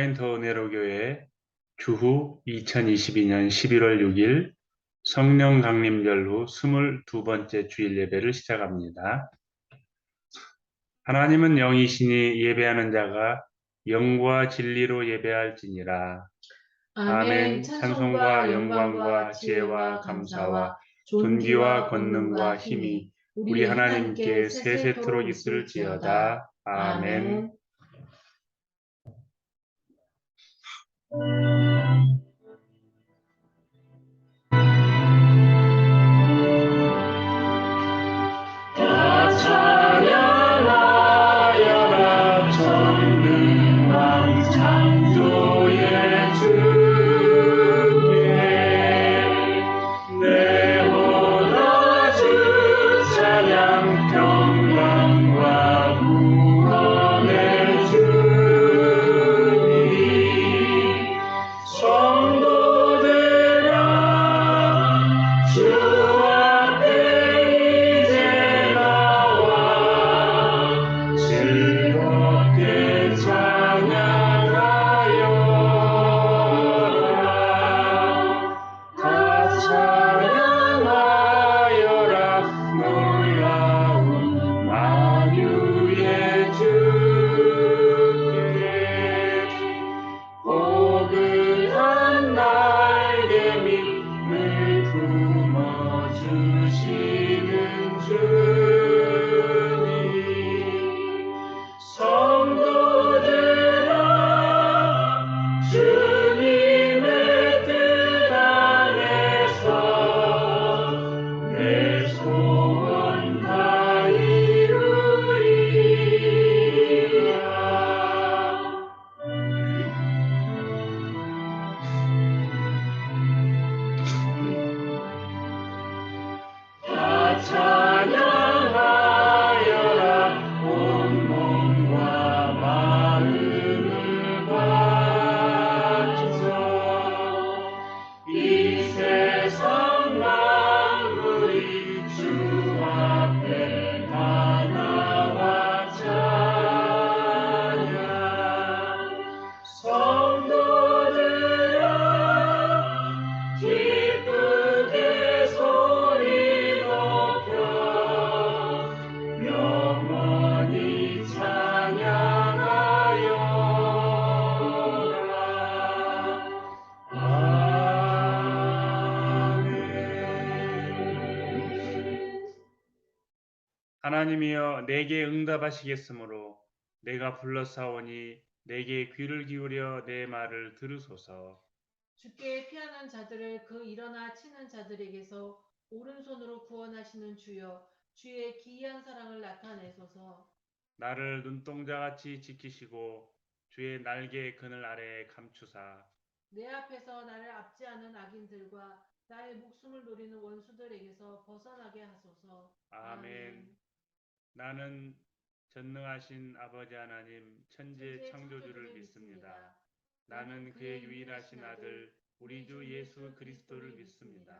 온라인 더 은혜로 교회 주후 2022년 11월 6일 성령 강림절 후 22번째 주일 예배를 시작합니다. 하나님은 영이시니 예배하는 자가 영과 진리로 예배할지니라. 아멘. 찬송과 영광과 지혜와 감사와 존귀와 권능과 힘이 우리 하나님께 세세토록 있을지어다. 아멘. 하나님이여 내게 응답하시겠으므로 내가 불러사오니 내게 귀를 기울여 내 말을 들으소서. 주께 피하는 자들을 그 일어나 치는 자들에게서 오른손으로 구원하시는 주여, 주의 기이한 사랑을 나타내소서. 나를 눈동자같이 지키시고 주의 날개의 그늘 아래에 감추사 내 앞에서 나를 압제하는 악인들과 나의 목숨을 노리는 원수들에게서 벗어나게 하소서. 아멘. 나는 전능하신 아버지 하나님 천지의 창조주를 믿습니다. 나는 그의 유일하신 아들 우리 주 예수 그리스도를 믿습니다.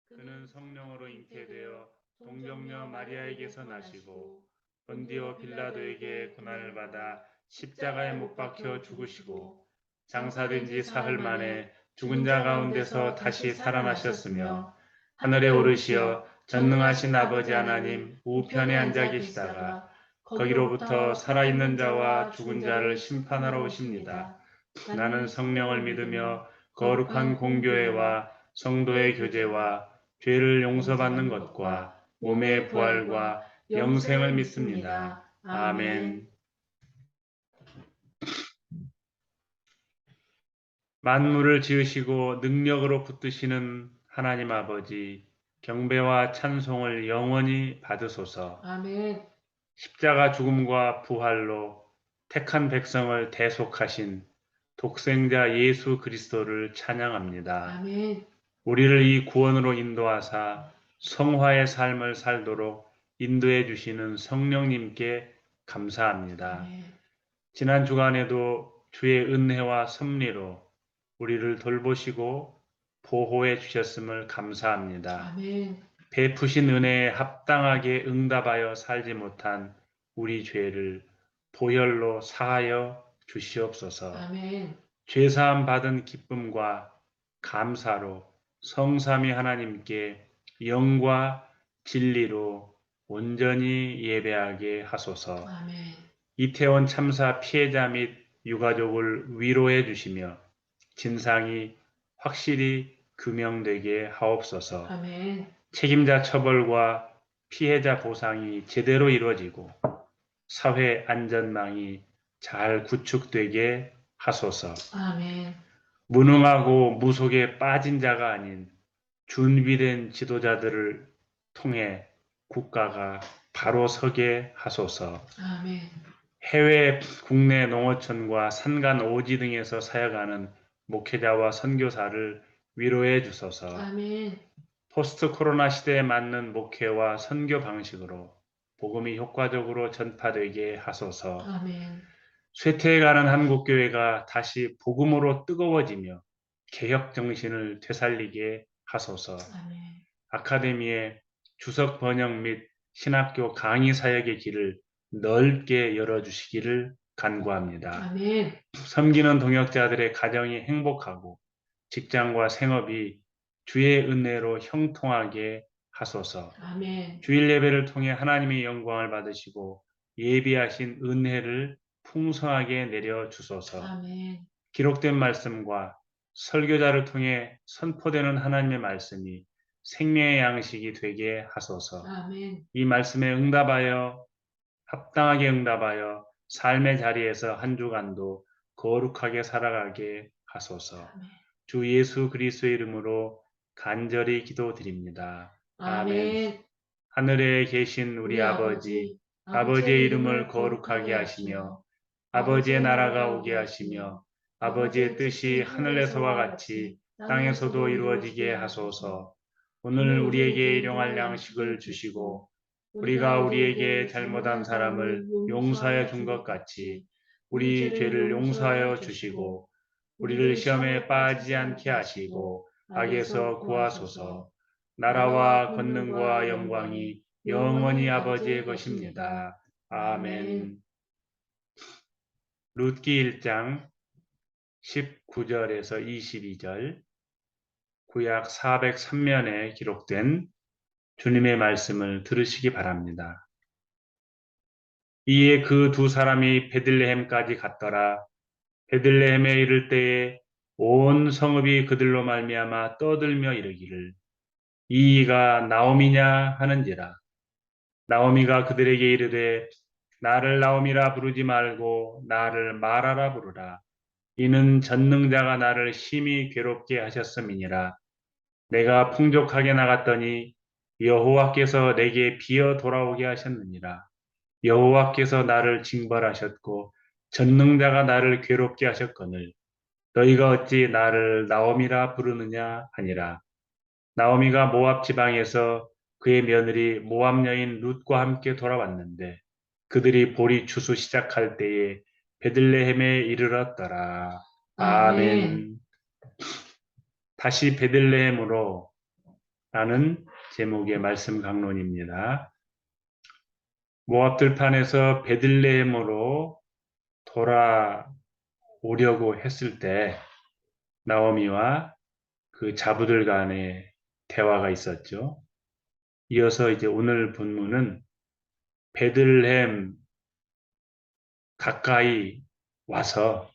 그는 성령으로 잉태되어 동정녀 마리아에게서 나시고 본디오 빌라도에게 고난을 받아 십자가에 못 박혀 죽으시고 장사된 지 사흘 만에 죽은 자 가운데서 다시 살아나셨으며 하늘에 오르시어 전능하신 아버지 하나님 우편에 앉아 계시다가 거기로부터 살아있는 자와 죽은 자를 심판하러 오십니다. 나는 성령을 믿으며 거룩한 공교회와 성도의 교제와 죄를 용서받는 것과 몸의 부활과 영생을 믿습니다. 아멘. 만물을 지으시고 능력으로 붙드시는 하나님 아버지, 경배와 찬송을 영원히 받으소서. 아멘. 십자가 죽음과 부활로 택한 백성을 대속하신 독생자 예수 그리스도를 찬양합니다. 아멘. 우리를 이 구원으로 인도하사 성화의 삶을 살도록 인도해 주시는 성령님께 감사합니다. 아멘. 지난 주간에도 주의 은혜와 섭리로 우리를 돌보시고 보호해 주셨음을 감사합니다. 아멘. 베푸신 은혜에 합당하게 응답하여 살지 못한 우리 죄를 보혈로 사하여 주시옵소서. 아멘. 죄사함 받은 기쁨과 감사로 성삼위 하나님께 영과 진리로 온전히 예배하게 하소서. 아멘. 이태원 참사 피해자 및 유가족을 위로해 주시며 진상이 확실히 규명되게 하옵소서. 아멘. 책임자 처벌과 피해자 보상이 제대로 이루어지고 사회 안전망이 잘 구축되게 하소서. 아멘. 무능하고 무속에 빠진 자가 아닌 준비된 지도자들을 통해 국가가 바로 서게 하소서. 아멘. 해외 국내 농어촌과 산간 오지 등에서 사역하는 목회자와 선교사를 위로해 주소서. 아멘. 포스트 코로나 시대에 맞는 목회와 선교 방식으로 복음이 효과적으로 전파되게 하소서. 아멘. 쇠퇴해가는 한국교회가 다시 복음으로 뜨거워지며 개혁 정신을 되살리게 하소서. 아멘. 아카데미의 주석 번역 및 신학교 강의 사역의 길을 넓게 열어주시기를 간구합니다. 아멘. 섬기는 동역자들의 가정이 행복하고 직장과 생업이 주의 은혜로 형통하게 하소서. 아멘. 주일 예배를 통해 하나님의 영광을 받으시고 예비하신 은혜를 풍성하게 내려 주소서. 아멘. 기록된 말씀과 설교자를 통해 선포되는 하나님의 말씀이 생명의 양식이 되게 하소서. 아멘. 이 말씀에 응답하여 합당하게 응답하여 삶의 자리에서 한 주간도 거룩하게 살아가게 하소서. 아멘. 주 예수 그리스도의 이름으로 간절히 기도드립니다. 아멘. 아멘. 하늘에 계신 우리 아버지, 아버지의 이름을 거룩하게 하시며 아버지의 나라가 오게 하시며 아버지의 뜻이 하늘에서와 같이 땅에서도 이루어지게 하소서. 오늘 우리에게 일용할 양식을 주시고 우리가 우리에게 잘못한 사람을 용서하여 준 것 같이 우리 죄를 용서하여 주시고 우리를 시험에 빠지지 않게 하시고 악에서 구하소서. 나라와 권능과 영광이 영원히 아버지의 것입니다. 아멘. 룻기 1장 19절에서 22절 구약 403면에 기록된 주님의 말씀을 들으시기 바랍니다. 이에 그 두 사람이 베들레헴까지 갔더라. 베들레헴에 이를 때에 온 성읍이 그들로 말미암아 떠들며 이르기를 이가 나오미냐 하는지라. 나오미가 그들에게 이르되 나를 나오미라 부르지 말고 나를 마라라 부르라. 이는 전능자가 나를 심히 괴롭게 하셨음이니라. 내가 풍족하게 나갔더니 여호와께서 내게 비어 돌아오게 하셨느니라. 여호와께서 나를 징벌하셨고 전능자가 나를 괴롭게 하셨거늘 너희가 어찌 나를 나오미라 부르느냐 하니라. 나오미가 모압 지방에서 그의 며느리 모압 여인 룻과 함께 돌아왔는데 그들이 보리 추수 시작할 때에 베들레헴에 이르렀더라. 아멘. 다시 베들레헴으로 라는 제목의 말씀 강론입니다. 모압 들판에서 베들레헴으로 돌아오려고 했을 때 나오미와 그 자부들 간의 대화가 있었죠. 이어서 이제 오늘 본문은 베들레헴 가까이 와서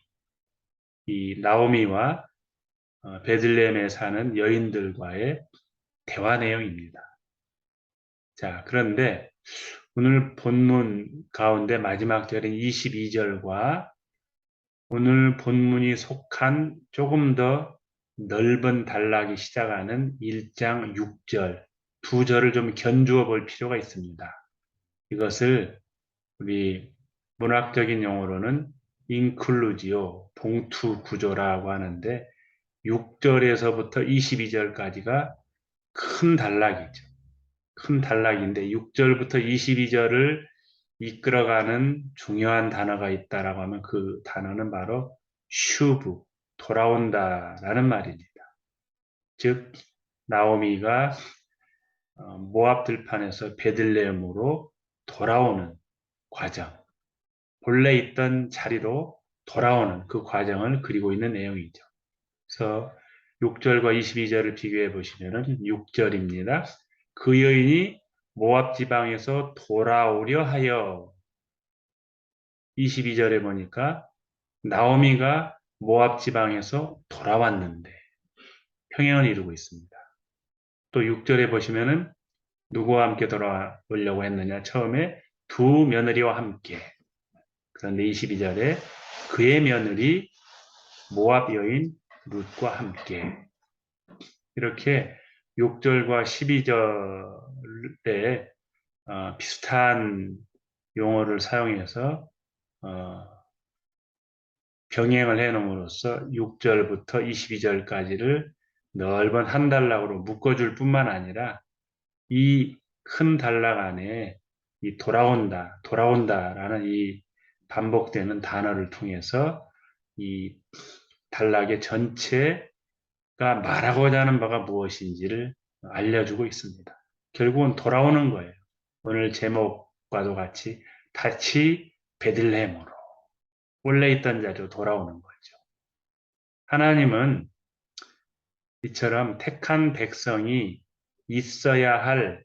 이 나오미와 베들레헴에 사는 여인들과의 대화 내용입니다. 자, 그런데 오늘 본문 가운데 마지막 절인 22절과 오늘 본문이 속한 조금 더 넓은 단락이 시작하는 1장 6절, 두 절을 좀 견주어 볼 필요가 있습니다. 이것을 우리 문학적인 용어로는 인클루지오, 봉투 구조라고 하는데 6절에서부터 22절까지가 큰 단락이죠. 큰 단락인데 6절부터 22절을 이끌어가는 중요한 단어가 있다라고 하면 그 단어는 바로 슈브, 돌아온다라는 말입니다. 즉 나오미가 모압 들판에서 베들레헴으로 돌아오는 과정, 본래 있던 자리로 돌아오는 그 과정을 그리고 있는 내용이죠. 그래서 6절과 22절을 비교해 보시면은 6절입니다. 그 여인이 모압 지방에서 돌아오려 하여 22절에 보니까 나오미가 모압 지방에서 돌아왔는데 평행을 이루고 있습니다. 또 6절에 보시면은 누구와 함께 돌아오려고 했느냐? 처음에 두 며느리와 함께. 그런데 22절에 그의 며느리 모압 여인 룻과 함께. 이렇게 6절과 12절에 비슷한 용어를 사용해서 병행을 해놓음으로써 6절부터 22절까지를 넓은 한 단락으로 묶어줄 뿐만 아니라 이 큰 단락 안에 이 돌아온다라는 이 반복되는 단어를 통해서 이 단락의 전체가 말하고자 하는 바가 무엇인지를 알려주고 있습니다. 결국은 돌아오는 거예요. 오늘 제목과도 같이 다시 베들레헴으로 원래 있던 자리로 돌아오는 거죠. 하나님은 이처럼 택한 백성이 있어야 할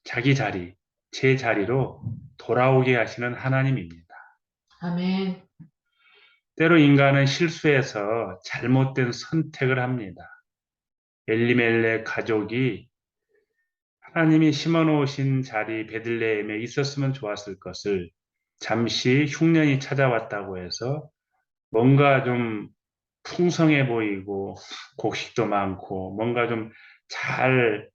자기 자리, 제 자리로 돌아오게 하시는 하나님입니다. 아멘. 때로 인간은 실수해서 잘못된 선택을 합니다. 엘리멜렉 가족이 하나님이 심어놓으신 자리 베들레헴에 있었으면 좋았을 것을 잠시 흉년이 찾아왔다고 해서 뭔가 좀 풍성해 보이고 곡식도 많고 뭔가 좀 잘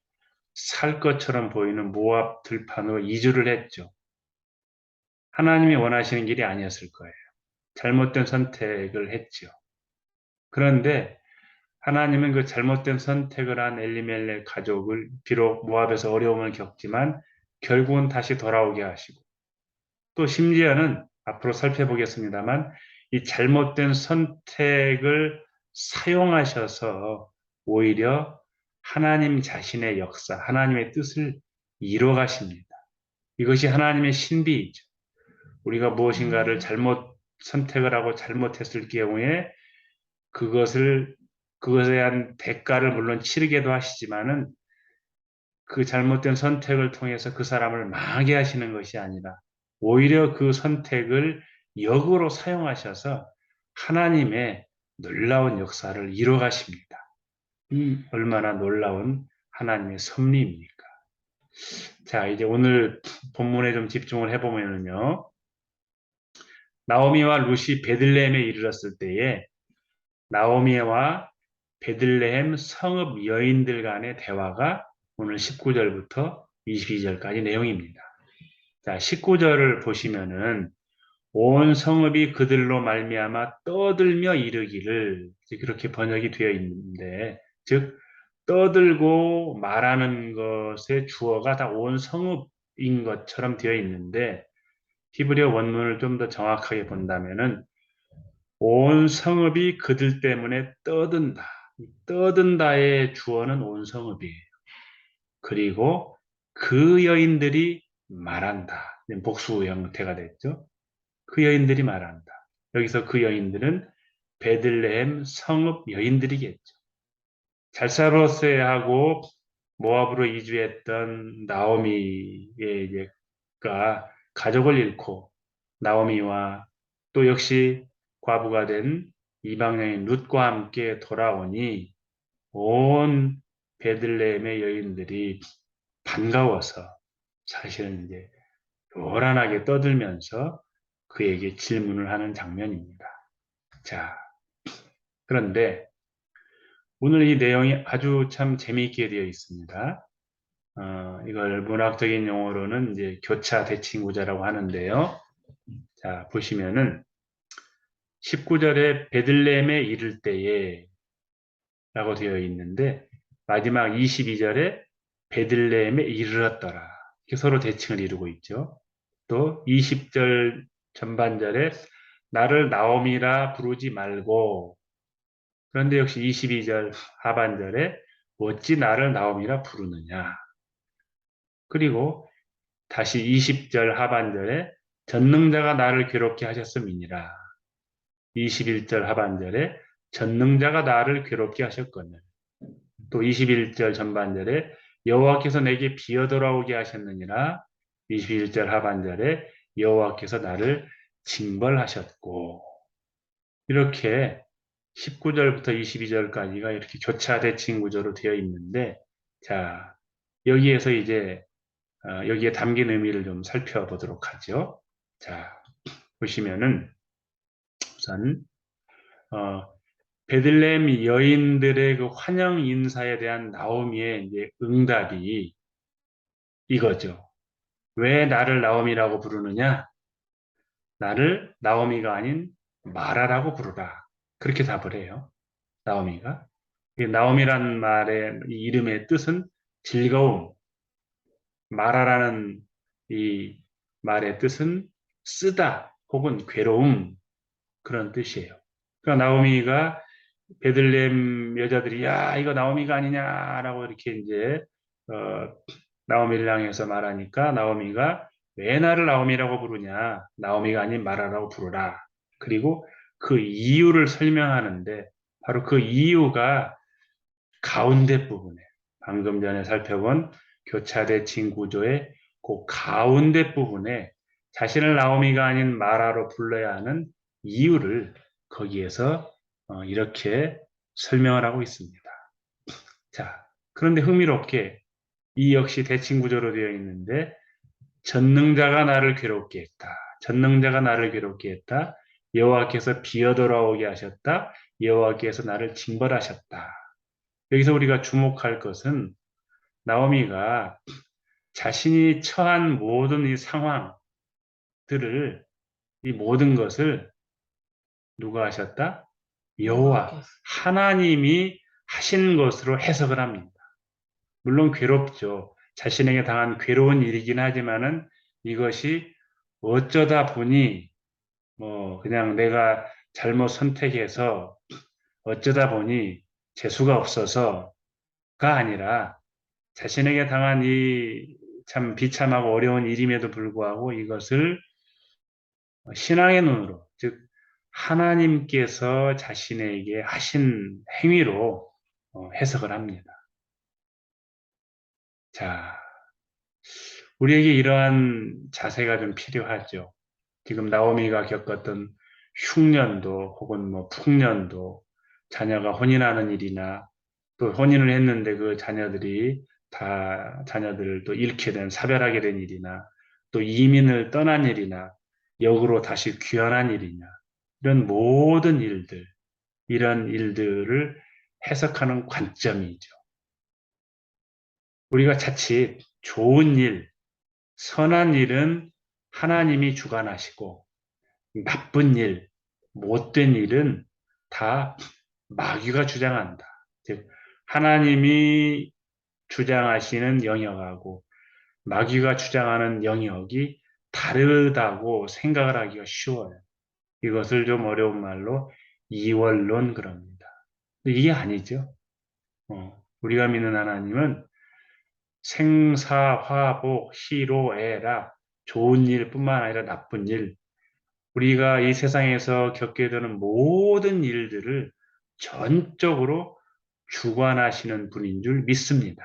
살 것처럼 보이는 모압 들판으로 이주를 했죠. 하나님이 원하시는 길이 아니었을 거예요. 잘못된 선택을 했죠. 그런데 하나님은 그 잘못된 선택을 한 엘리멜렉 가족을 비록 모압에서 어려움을 겪지만 결국은 다시 돌아오게 하시고 또 심지어는 앞으로 살펴보겠습니다만 이 잘못된 선택을 사용하셔서 오히려 하나님 자신의 역사, 하나님의 뜻을 이뤄가십니다. 이것이 하나님의 신비이죠. 우리가 무엇인가를 잘못 선택을 하고 잘못했을 경우에 그것에 대한 대가를 물론 치르게도 하시지만은 그 잘못된 선택을 통해서 그 사람을 망하게 하시는 것이 아니라 오히려 그 선택을 역으로 사용하셔서 하나님의 놀라운 역사를 이뤄가십니다. 이 얼마나 놀라운 하나님의 섭리입니까? 자, 이제 오늘 본문에 좀 집중을 해보면요. 나오미와 룻이 베들레헴에 이르렀을 때에 나오미와 베들레헴 성읍 여인들 간의 대화가 오늘 19절부터 22절까지 내용입니다. 자, 19절을 보시면은 온 성읍이 그들로 말미암아 떠들며 이르기를 그렇게 번역이 되어 있는데 즉 떠들고 말하는 것의 주어가 다 온 성읍인 것처럼 되어 있는데 히브리어 원문을 좀 더 정확하게 본다면은 온 성읍이 그들 때문에 떠든다. 떠든다의 주어는 온 성읍이에요. 그리고 그 여인들이 말한다. 복수 형태가 됐죠. 그 여인들이 말한다. 여기서 그 여인들은 베들레헴 성읍 여인들이겠죠. 잘 살았어야 하고 모압으로 이주했던 나오미가 가족을 잃고 나오미와 또 역시 과부가 된 이방여인 룻과 함께 돌아오니 온 베들레헴의 여인들이 반가워서 사실은 이제 요란하게 떠들면서 그에게 질문을 하는 장면입니다. 자, 그런데 오늘 이 내용이 아주 참 재미있게 되어 있습니다. 이걸 문학적인 용어로는 이제 교차 대칭구자라고 하는데요. 자, 보시면은 19절에 베들레헴에 이를 때에 라고 되어 있는데 마지막 22절에 베들레헴에 이르렀더라. 이렇게 서로 대칭을 이루고 있죠. 또 20절 전반절에 나를 나오미라 부르지 말고 그런데 역시 22절 하반절에 어찌 나를 나오미라 부르느냐. 그리고 다시 20절 하반절에 전능자가 나를 괴롭게 하셨음이니라. 21절 하반절에 전능자가 나를 괴롭게 하셨거늘. 또 21절 전반절에 여호와께서 내게 비어 돌아오게 하셨느니라. 21절 하반절에 여호와께서 나를 징벌하셨고. 이렇게 19절부터 22절까지가 이렇게 교차대칭 구조로 되어 있는데, 자, 여기에서 이제 여기에 담긴 의미를 좀 살펴보도록 하죠. 자, 보시면은 우선 베들레헴 여인들의 그 환영 인사에 대한 나오미의 이제 응답이 이거죠. 왜 나를 나오미라고 부르느냐? 나를 나오미가 아닌 마라라고 부르라. 그렇게 답을 해요. 나오미가. 나오미란 말의 이 이름의 뜻은 즐거움, 마라라는 이 말의 뜻은 쓰다 혹은 괴로움, 그런 뜻이에요. 그러니까 나오미가 베들레헴 여자들이 야 이거 나오미가 아니냐라고 이렇게 이제 어, 나오미를 향해서 말하니까 나오미가 왜 나를 나오미라고 부르냐? 나오미가 아닌 마라라고 부르라. 그리고 그 이유를 설명하는데 바로 그 이유가 가운데 부분에 방금 전에 살펴본 교차대칭 구조의 그 가운데 부분에 자신을 나오미가 아닌 마라로 불러야 하는 이유를 거기에서 이렇게 설명을 하고 있습니다. 자, 그런데 흥미롭게 이 역시 대칭 구조로 되어 있는데 전능자가 나를 괴롭게 했다. 전능자가 나를 괴롭게 했다. 여호와께서 비어 돌아오게 하셨다. 여호와께서 나를 징벌하셨다. 여기서 우리가 주목할 것은 나오미가 자신이 처한 모든 이 상황들을, 이 모든 것을 누가 하셨다? 여호와, 여호와께서. 하나님이 하신 것으로 해석을 합니다. 물론 괴롭죠. 자신에게 당한 괴로운 일이긴 하지만은 이것이 어쩌다 보니 그냥 내가 잘못 선택해서 어쩌다 보니 재수가 없어서가 아니라 자신에게 당한 이 참 비참하고 어려운 일임에도 불구하고 이것을 신앙의 눈으로, 즉 하나님께서 자신에게 하신 행위로 해석을 합니다. 자, 우리에게 이러한 자세가 좀 필요하죠. 지금 나오미가 겪었던 흉년도 혹은 뭐 풍년도, 자녀가 혼인하는 일이나 또 혼인을 했는데 그 자녀들이 다 자녀들을 또 잃게 된, 사별하게 된 일이나 또 이민을 떠난 일이나 역으로 다시 귀환한 일이냐, 이런 모든 일들, 이런 일들을 해석하는 관점이죠. 우리가 자칫 좋은 일, 선한 일은 하나님이 주관하시고 나쁜 일, 못된 일은 다 마귀가 주장한다. 즉 하나님이 주장하시는 영역하고 마귀가 주장하는 영역이 다르다고 생각을 하기가 쉬워요. 이것을 좀 어려운 말로 이원론 그럽니다. 이게 아니죠. 우리가 믿는 하나님은 생사화복, 희로애락, 좋은 일뿐만 아니라 나쁜 일, 우리가 이 세상에서 겪게 되는 모든 일들을 전적으로 주관하시는 분인 줄 믿습니다.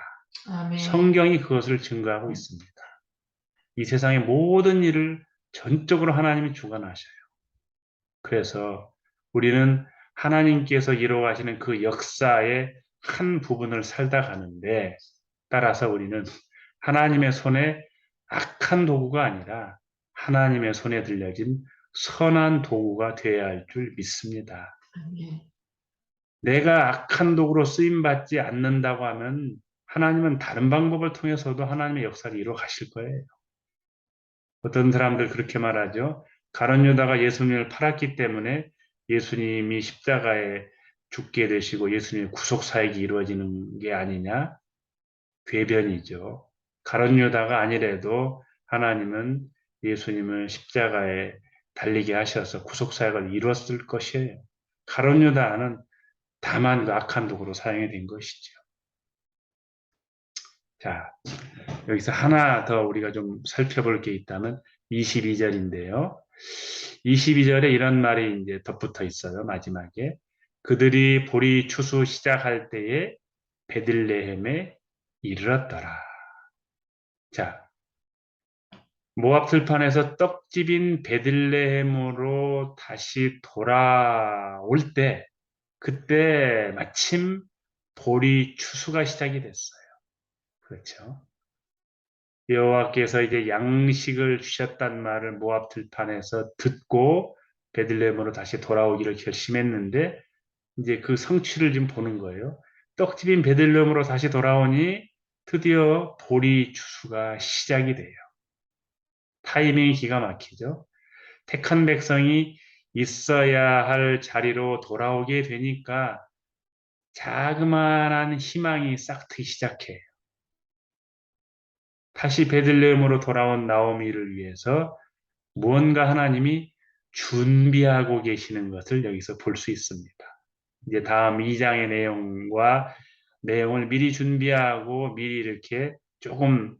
아멘. 성경이 그것을 증거하고 있습니다. 이 세상의 모든 일을 전적으로 하나님이 주관하셔요. 그래서 우리는 하나님께서 이루어가시는 그 역사의 한 부분을 살다 가는데, 따라서 우리는 하나님의 손에 악한 도구가 아니라 하나님의 손에 들려진 선한 도구가 되어야 할 줄 믿습니다. 아멘. 내가 악한 도구로 쓰임받지 않는다고 하면 하나님은 다른 방법을 통해서도 하나님의 역사를 이루어 가실 거예요. 어떤 사람들 그렇게 말하죠. 가룟 유다가 예수님을 팔았기 때문에 예수님이 십자가에 죽게 되시고 예수님의 구속 사역이 이루어지는 게 아니냐? 궤변이죠. 가룟 유다가 아니래도 하나님은 예수님을 십자가에 달리게 하셔서 구속 사역을 이루었을 것이에요. 가룟 유다는 다만 그 악한 도구로 사용이 된 것이죠. 자, 여기서 하나 더 우리가 좀 살펴볼 게 있다면 22절인데요. 22절에 이런 말이 이제 덧붙어 있어요. 마지막에. 그들이 보리 추수 시작할 때에 베들레헴에 이르렀더라. 자, 모압 들판에서 떡집인 베들레헴으로 다시 돌아올 때, 그때 마침 보리 추수가 시작이 됐어요. 그렇죠? 여호와께서 이제 양식을 주셨단 말을 모압 들판에서 듣고 베들레헴으로 다시 돌아오기를 결심했는데 이제 그 성취를 지금 보는 거예요. 떡집인 베들레헴으로 다시 돌아오니 드디어 보리 추수가 시작이 돼요. 타이밍이 기가 막히죠. 택한 백성이 있어야 할 자리로 돌아오게 되니까 자그마한 희망이 싹트기 시작해요. 다시 베들레헴으로 돌아온 나오미를 위해서 무언가 하나님이 준비하고 계시는 것을 여기서 볼 수 있습니다. 이제 다음 2장의 내용을 미리 준비하고 미리 이렇게 조금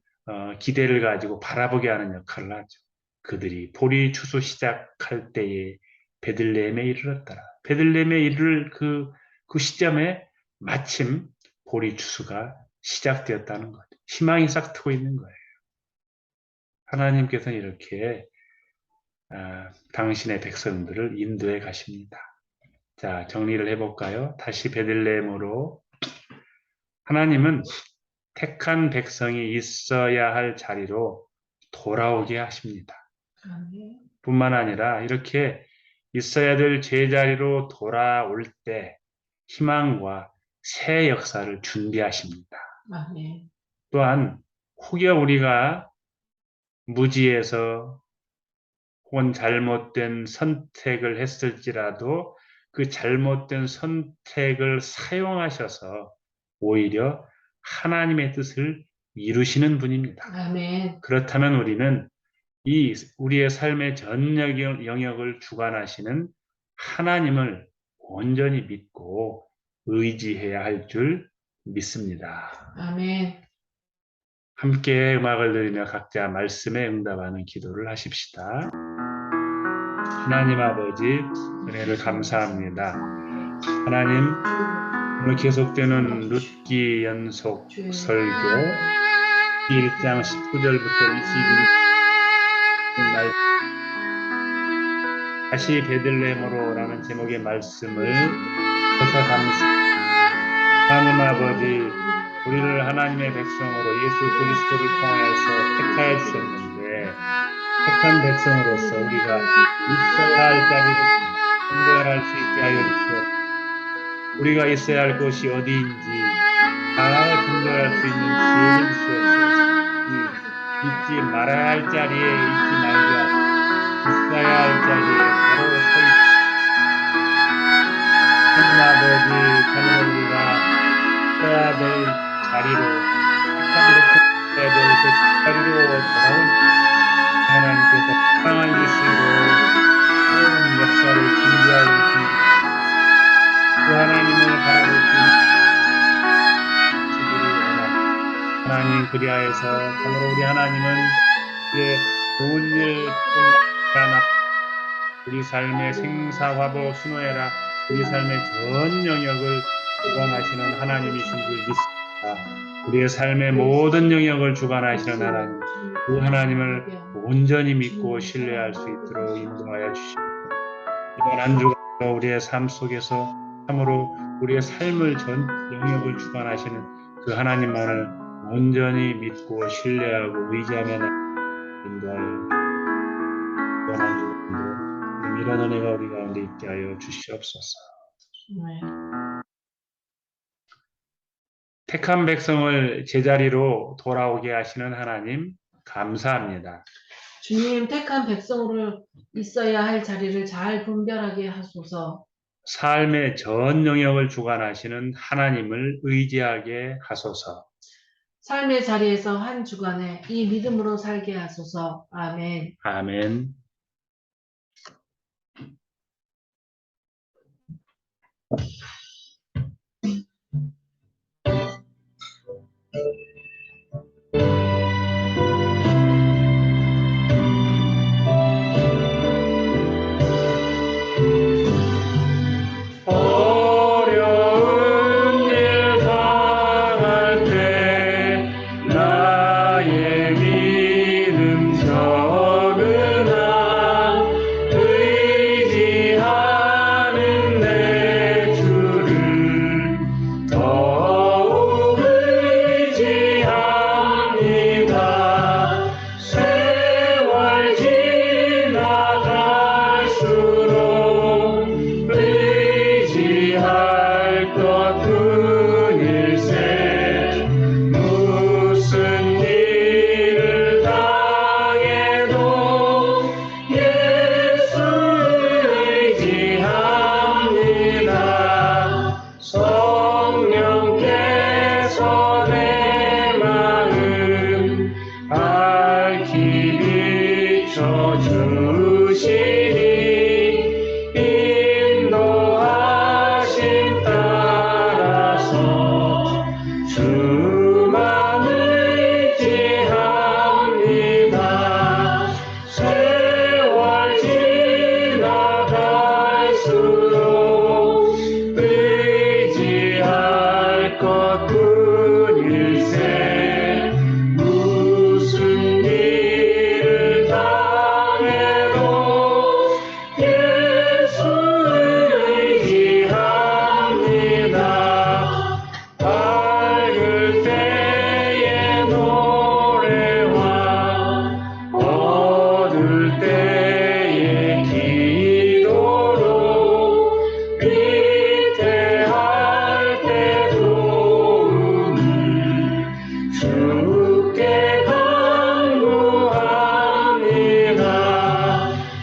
기대를 가지고 바라보게 하는 역할을 하죠. 그들이 보리 추수 시작할 때에 베들레헴에 이르렀더라. 베들레헴에 이를 그 시점에 마침 보리 추수가 시작되었다는 거죠. 희망이 싹 트고 있는 거예요. 하나님께서는 이렇게 당신의 백성들을 인도해 가십니다. 자, 정리를 해볼까요? 다시 베들레헴으로 하나님은 택한 백성이 있어야 할 자리로 돌아오게 하십니다. 뿐만 아니라 이렇게 있어야 될 제자리로 돌아올 때 희망과 새 역사를 준비하십니다. 또한 혹여 우리가 무지에서 혹은 잘못된 선택을 했을지라도 그 잘못된 선택을 사용하셔서 오히려 하나님의 뜻을 이루시는 분입니다. 아멘. 그렇다면 우리는 우리의 삶의 전 영역을 주관하시는 하나님을 온전히 믿고 의지해야 할 줄 믿습니다. 아멘. 함께 음악을 들으며 각자 말씀에 응답하는 기도를 하십시다. 하나님 아버지 은혜를 감사합니다. 하나님 오늘 계속되는 룻기 연속 설교 1장 19절부터 22절 다시 베들레헴으로 라는 제목의 말씀을 해서 감사합니다. 하나님 아버지 우리를 하나님의 백성으로 예수 그리스도를 통하여서 택하여 주셨는데 택한 백성으로서 우리가 있어야 할 자리를 분별할 수 있게 하여 주시옵소서. 우리가 있어야 할 곳이 어디인지 잘 분별할 수 있는 지혜를 주시옵소서. 있지 말아야 할 자리에 있지 말고 있어야 할 자리에 바로 서 있습니다. 하나님 아버지 정말 우리가 있어야 될 자리로 택한 백성이 있어야 될 그 자리로 돌아올 하나님께서 평안을 주시고 새로운 역사를 준비하고 계십니다. 그 하나님을 바라볼 수 있기를 원합니다. 하나님 그리하여서 참으로 우리 하나님은 우리의 좋은 일뿐만 우리 삶의 생사화복 순호해라 우리 삶의 전 영역을 주관하시는 하나님이신 줄 믿습니다. 우리의 삶의 모든 영역을 주관하시는 하나님 그 하나님을 온전히 믿고 신뢰할 수 있도록 인도하여 주시옵소서. 이번 한 주간 우리의 삶 속에서 참으로 우리의 삶을 전 영역을 주관하시는 그 하나님만을 온전히 믿고 신뢰하고 의지하며 인도하여 이번 한 주간도 이런 은혜가 우리 가운데 있게 하여 주시옵소서. 택한 백성을 제자리로 돌아오게 하시는 하나님 감사합니다. 주님 택한 백성으로 있어야 할 자리를 잘 분별하게 하소서. 삶의 전 영역을 주관하시는 하나님을 의지하게 하소서. 삶의 자리에서 한 주간에 이 믿음으로 살게 하소서. 아멘. 아멘. 것뿐일세 무슨 일을 당해도 예수 의지합니다. 성령께서 내 마음 밝히 비춰주시니 인도하심 따라서 주만 의지합니다. 세월 지나갈수록 의지할 것뿐일세 무슨 일을 당해도 예수 의지합니다. 밝을 때의 노래와 어두울 때의 기도로 위태할 때 도움을 주께 간구합니다.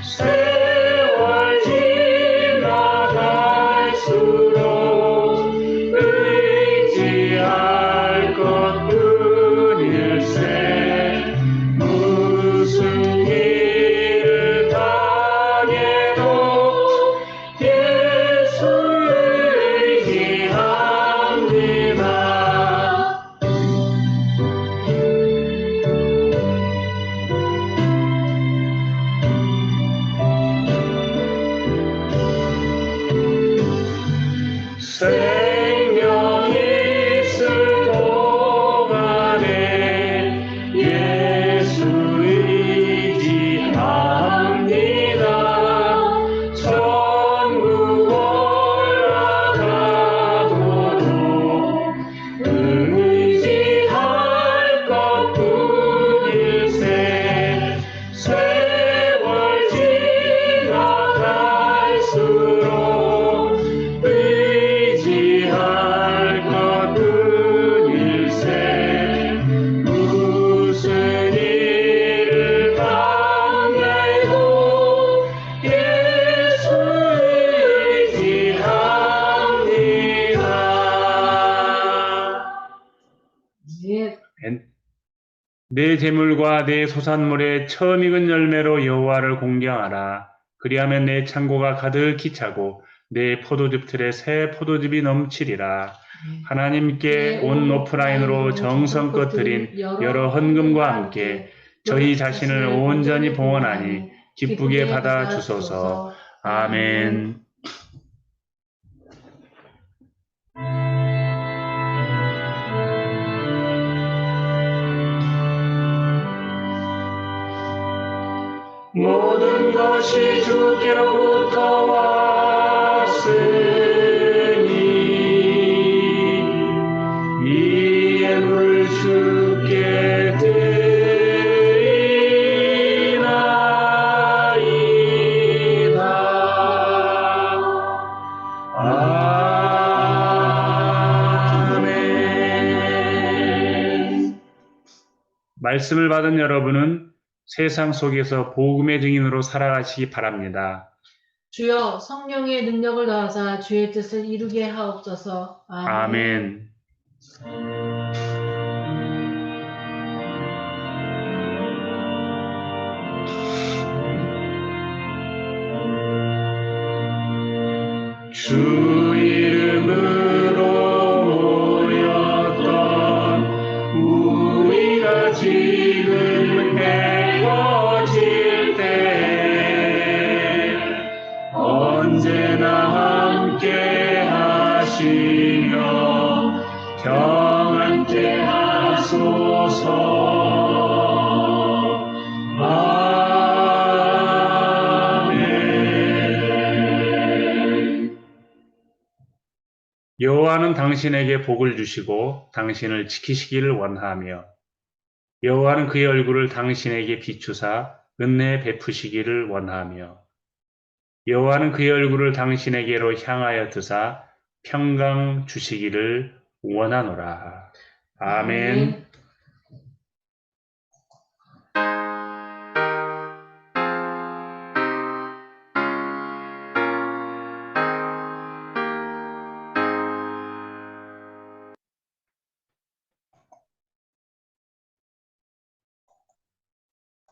세월 지나갈수록 의지할 것뿐일세 무슨 일을 당해도 예수 의지합니다. 생명 있을 동안에 예수 의지합니다. 천국 올라가도록 의지할 것뿐일세 세월 지나갈수록 의지할 것뿐일세 무슨 일을 당해도 예수 의지합니다. 예. 내 재물과 내 소산물의 처음 익은 열매로 여호와를 공경하라. 그리하면 내 창고가 가득히 차고 내 포도즙 틀에 새 포도즙이 넘치리라. 하나님께 온 오프라인으로 정성껏 드린 여러 헌금과 함께 저희 자신을 온전히 봉헌하니 기쁘게 받아 주소서. 아멘. 모든 것이 주께로부터 왔으니 이 예물 주께 드리나이다. 아멘. 말씀을 받은 여러분은 세상 속에서 복음의 증인으로 살아가시기 바랍니다. 주여 성령의 능력을 더하사 주의 뜻을 이루게 하옵소서. 아멘. 주 이름으로 모였던 우리가 지금 행거질 때 언제나 함께 하시며 평안케 하소서. 여호와는 당신에게 복을 주시고 당신을 지키시기를 원하며 여호와는 그의 얼굴을 당신에게 비추사 은혜 베푸시기를 원하며 여호와는 그의 얼굴을 당신에게로 향하여 드사 평강 주시기를 원하노라. 아멘.